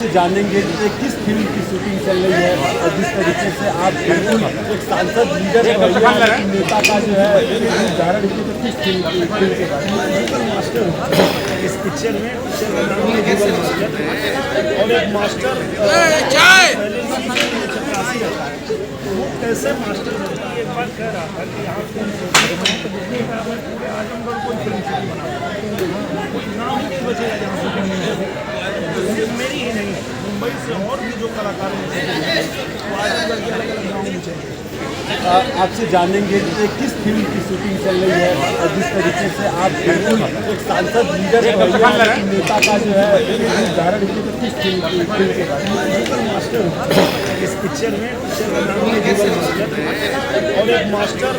जानेंगे कि किस फिल्म की शूटिंग चल रही है और जिस तरीके से आप बिल्कुल एक सांसद लीडर नेता का जो है उदाहरण की तो किस फिल्म के बारे में मास्टर इस पिक्चर में और एक मास्टर वो कैसे मास्टर एक बार कह रहा था कि यहाँ आजमगढ़ कोई फिल्म नाम ही नहीं बचेगा जहाँ सिर्फ मेरी ही नहीं मुंबई से और भी जो कलाकार हैं वो आजमगढ़ के अलग अलग गाँव में चाहिए। आपसे जानेंगे कि किस फिल्म की शूटिंग चल रही है और जिस तरीके से आप बिल्कुल एक सांसद लीडर नेता का जो है उदाहरण की तो किस फिल्म के बारे में मास्टर इस पिक्चर में और एक मास्टर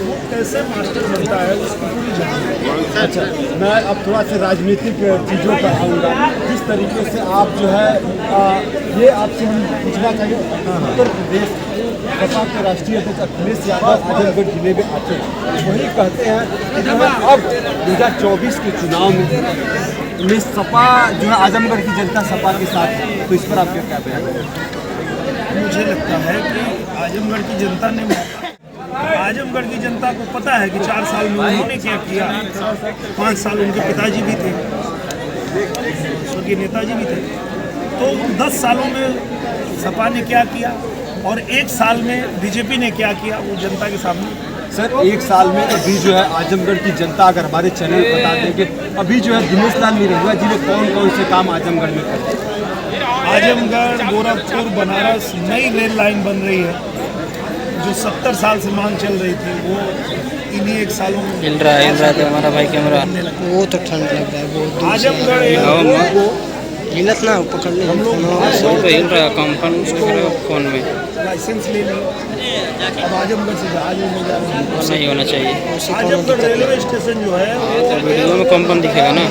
वो कैसे मास्टर बनता है उसकी पूरी जानकारी। अच्छा, मैं अब थोड़ा सा राजनीतिक चीज़ों पर आऊँगा। किस तरीके से आप जो है ये आपसे हम पूछना चाहिए उत्तर प्रदेश सपा के राष्ट्रीय अध्यक्ष अखिलेश यादव आजमगढ़ जिले में आते हैं, वही कहते हैं कि जो है अब 2024 के चुनाव में सपा जो है आजमगढ़ की जनता सपा के साथ है, तो इस पर आपका क्या बयान है? मुझे लगता है कि आजमगढ़ की जनता ने आजमगढ़ की जनता को पता है कि 4 साल में उन्होंने क्या किया। 5 साल उनके पिताजी भी थे, स्वर्गीय नेताजी भी थे, तो 10 सालों में सपा ने क्या किया और 1 साल में बीजेपी ने क्या किया वो जनता के सामने। सर 1 साल में अभी जो है आजमगढ़ की जनता अगर हमारे चैनल बता दें कि अभी जो है दिनेश लाल निरहुआ जी ने कौन कौन से काम आजमगढ़ में करे। आजमगढ़ गोरखपुर बनारस नई रेल लाइन बन रही है जो 70 साल से मांग चल रही थी, वो इन्हीं 1 सालों में हिल रहा है तो हमारा भाई कैमरा वो तो ठंड लग रहा है वो आजमगढ़ हिलत ना पकड़ने हम लोग हिल रहा है कंपन फोन में लाइसेंस ले लिया। अब आजमगढ़ से जहाज में जा रहे हैं, नहीं होना चाहिए। आजमगढ़ रेलवे स्टेशन जो है वो वीडियो में कंपन दिखेगा ना,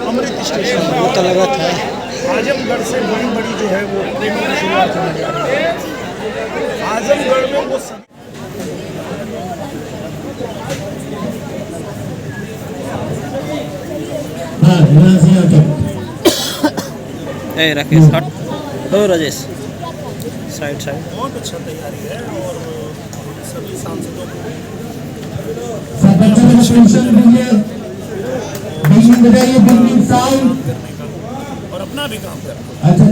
अमृत स्टेशन वो तो लगा था। आजमगढ़ से बड़ी बड़ी जो है वो ट्रेनों की शुरुआत होने जा रही है। आजमगढ़ में वो राकेश हट हो राजेश साइड बहुत अच्छा तैयारी है और सभी सांसदों को और अपना भी काम करना। अच्छा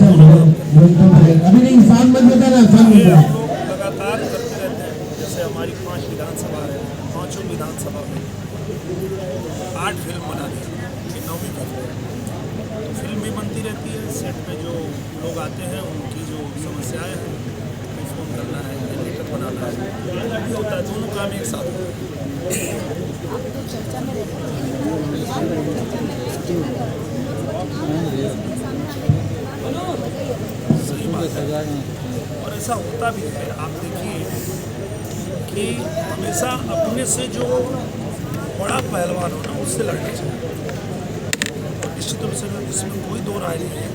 अभी नहीं इंसान मत बताना लगातार करते रहते हैं। जैसे हमारी 5 विधानसभा है, 5 विधानसभा में 8 फिल्म बना दी, 9वीं फिल्म भी बनती रहती है। सेट पे जो लोग आते हैं उनकी जो समस्याएं हैं, फोन करना है, जनरेटर बनाना है, भी होता है। दोनों काम एक साथ सही बात है और ऐसा होता भी है। आप देखिए कि हमेशा अपने से जो बड़ा पहलवान हो ना उससे लड़ना चाहिए। निश्चित रूप से इसमें कोई दो राय नहीं है।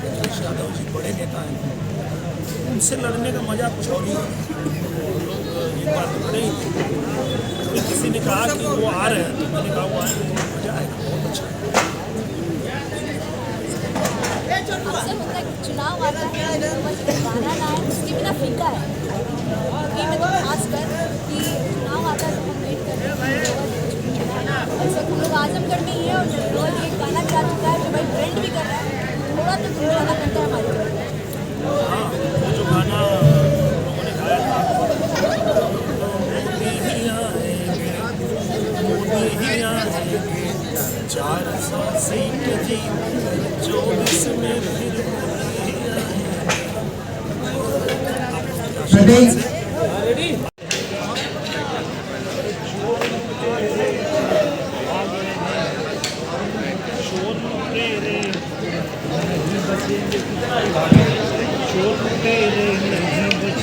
अखिलेश यादव जी बड़े नेता हैं, उनसे लड़ने का मजा कुछ और ही है। लोग एक बात बड़े ही थे, किसी ने कहा कि वो आ रहे हैं तो मैंने कहा वो आएंगे तो मजा आएगा, बहुत अच्छा। चुनाव आता है गाना ना है उसके बिना फीका है। अभी मैं तो खासकर कि चुनाव आता है तो हम वेट कर रहे हैं। ऐसा हम लोग आजमगढ़ में ही है और एक गाना भी आ चुका है जो भाई ट्रेंड भी कर रहा है, थोड़ा तो गाना बनता है हमारे। हाँ, वो जो गाना लोगों ने गाया था मोदी ही आएंगे 400 सीट जीत 24 में फिर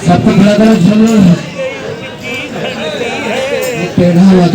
सबको टेढ़ा हुआ